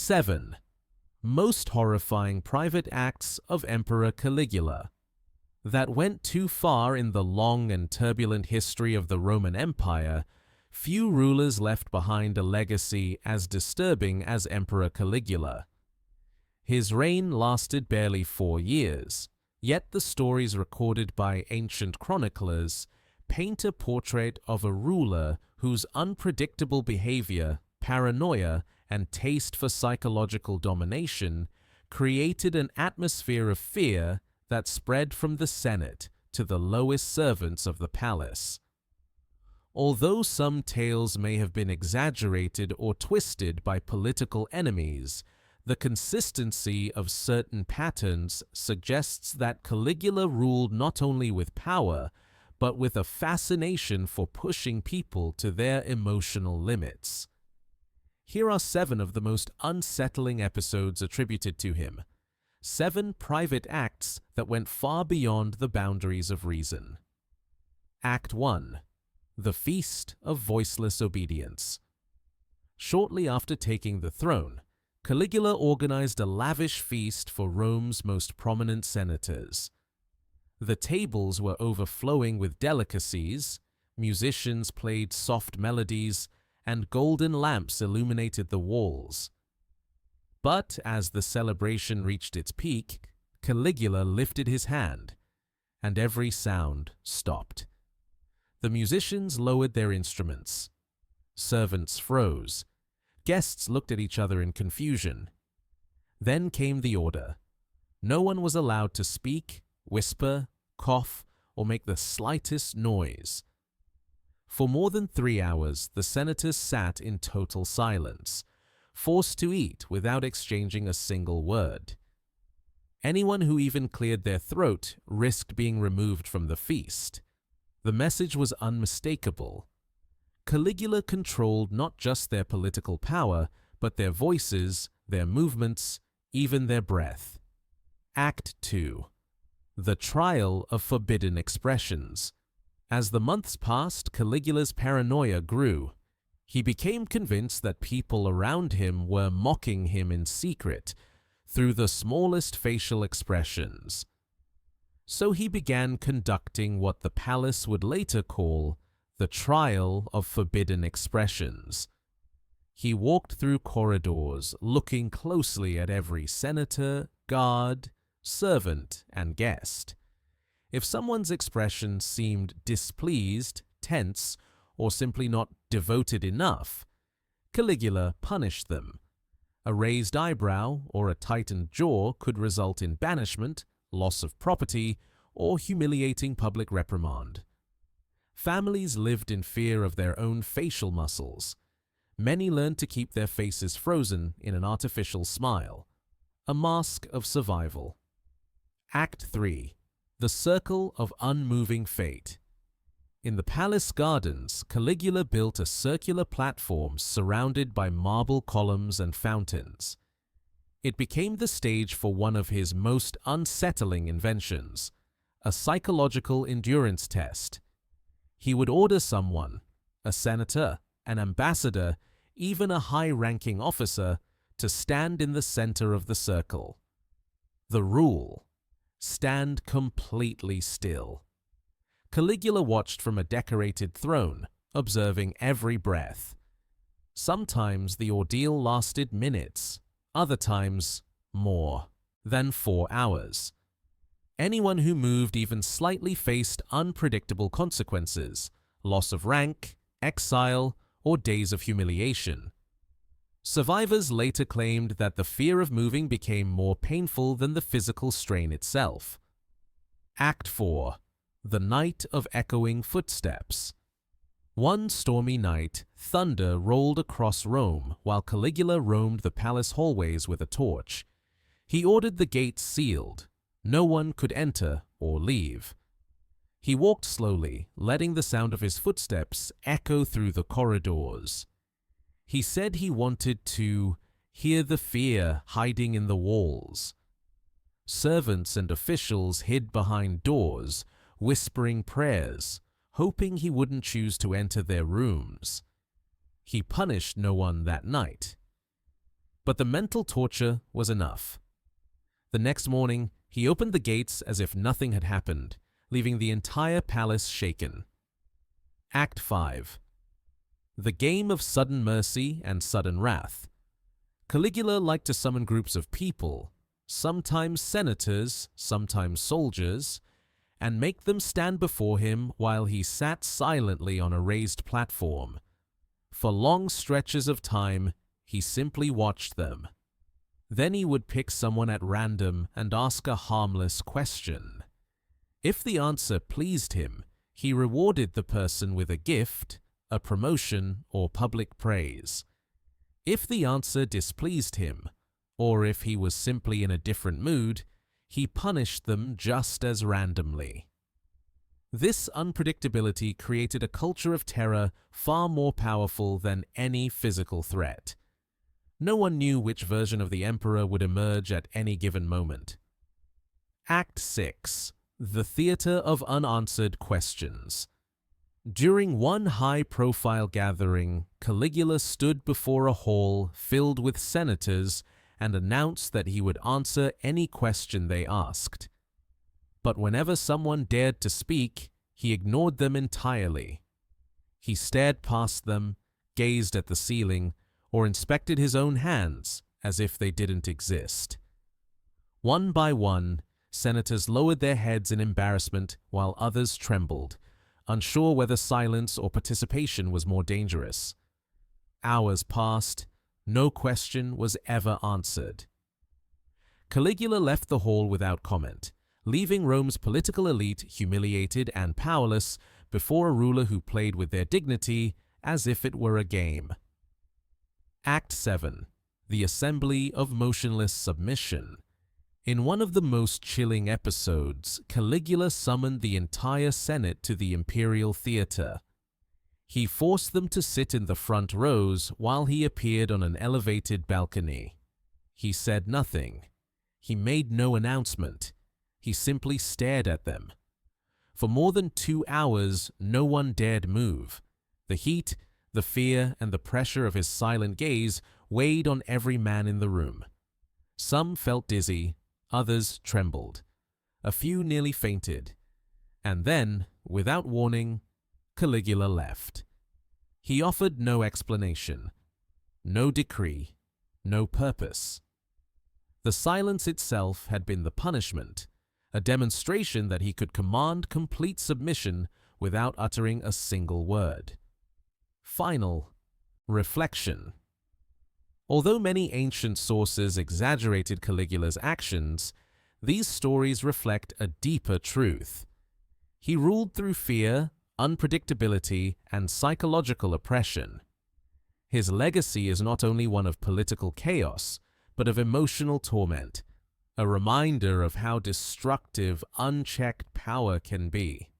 7. Most horrifying private acts of Emperor Caligula. That went too far in the long and turbulent history of the Roman Empire, few rulers left behind a legacy as disturbing as Emperor Caligula. His reign lasted barely 4 years, yet the stories recorded by ancient chroniclers paint a portrait of a ruler whose unpredictable behavior, paranoia, and taste for psychological domination created an atmosphere of fear that spread from the Senate to the lowest servants of the palace. Although some tales may have been exaggerated or twisted by political enemies, the consistency of certain patterns suggests that Caligula ruled not only with power, but with a fascination for pushing people to their emotional limits. Here are 7 of the most unsettling episodes attributed to him. 7 private acts that went far beyond the boundaries of reason. Act 1. The Feast of Voiceless Obedience. Shortly after taking the throne, Caligula organized a lavish feast for Rome's most prominent senators. The tables were overflowing with delicacies, musicians played soft melodies, and golden lamps illuminated the walls. But as the celebration reached its peak, Caligula lifted his hand, and every sound stopped. The musicians lowered their instruments. Servants froze. Guests looked at each other in confusion. Then came the order. No one was allowed to speak, whisper, cough, or make the slightest noise. For more than 3 hours, the senators sat in total silence, forced to eat without exchanging a single word. Anyone who even cleared their throat risked being removed from the feast. The message was unmistakable. Caligula controlled not just their political power, but their voices, their movements, even their breath. Act 2. The Trial of Forbidden Expressions. As the months passed, Caligula's paranoia grew. He became convinced that people around him were mocking him in secret, through the smallest facial expressions. So he began conducting what the palace would later call the Trial of Forbidden Expressions. He walked through corridors, looking closely at every senator, guard, servant, and guest. If someone's expression seemed displeased, tense, or simply not devoted enough, Caligula punished them. A raised eyebrow or a tightened jaw could result in banishment, loss of property, or humiliating public reprimand. Families lived in fear of their own facial muscles. Many learned to keep their faces frozen in an artificial smile, a mask of survival. Act 3. The Circle of Unmoving Fate. In the palace gardens, Caligula built a circular platform surrounded by marble columns and fountains. It became the stage for one of his most unsettling inventions, a psychological endurance test. He would order someone, a senator, an ambassador, even a high-ranking officer, to stand in the center of the circle. The rule: stand completely still. Caligula watched from a decorated throne, observing every breath. Sometimes the ordeal lasted minutes, other times more than 4 hours. Anyone who moved even slightly faced unpredictable consequences: loss of rank, exile, or days of humiliation. Survivors later claimed that the fear of moving became more painful than the physical strain itself. Act 4. The Night of Echoing Footsteps. One stormy night, thunder rolled across Rome while Caligula roamed the palace hallways with a torch. He ordered the gates sealed. No one could enter or leave. He walked slowly, letting the sound of his footsteps echo through the corridors. He said he wanted to hear the fear hiding in the walls. Servants and officials hid behind doors, whispering prayers, hoping he wouldn't choose to enter their rooms. He punished no one that night. But the mental torture was enough. The next morning, he opened the gates as if nothing had happened, leaving the entire palace shaken. Act 5. The game of sudden mercy and sudden wrath. Caligula liked to summon groups of people, sometimes senators, sometimes soldiers, and make them stand before him while he sat silently on a raised platform. For long stretches of time, he simply watched them. Then he would pick someone at random and ask a harmless question. If the answer pleased him, he rewarded the person with a gift, a promotion, or public praise. If the answer displeased him, or if he was simply in a different mood, he punished them just as randomly. This unpredictability created a culture of terror far more powerful than any physical threat. No one knew which version of the emperor would emerge at any given moment. Act 6. The Theater of Unanswered Questions. During one high-profile gathering, Caligula stood before a hall filled with senators and announced that he would answer any question they asked. But whenever someone dared to speak, he ignored them entirely. He stared past them, gazed at the ceiling, or inspected his own hands as if they didn't exist. One by one, senators lowered their heads in embarrassment while others trembled, unsure whether silence or participation was more dangerous. Hours passed. No question was ever answered. Caligula left the hall without comment, leaving Rome's political elite humiliated and powerless before a ruler who played with their dignity as if it were a game. Act 7. The Assembly of Motionless Submission. In one of the most chilling episodes, Caligula summoned the entire Senate to the imperial theater. He forced them to sit in the front rows while he appeared on an elevated balcony. He said nothing. He made no announcement. He simply stared at them. For more than 2 hours, no one dared move. The heat, the fear, and the pressure of his silent gaze weighed on every man in the room. Some felt dizzy, others trembled. A few nearly fainted. And then, without warning, Caligula left. He offered no explanation, no decree, no purpose. The silence itself had been the punishment, a demonstration that he could command complete submission without uttering a single word. Final reflection. Although many ancient sources exaggerated Caligula's actions, these stories reflect a deeper truth. He ruled through fear, unpredictability, and psychological oppression. His legacy is not only one of political chaos, but of emotional torment, a reminder of how destructive unchecked power can be.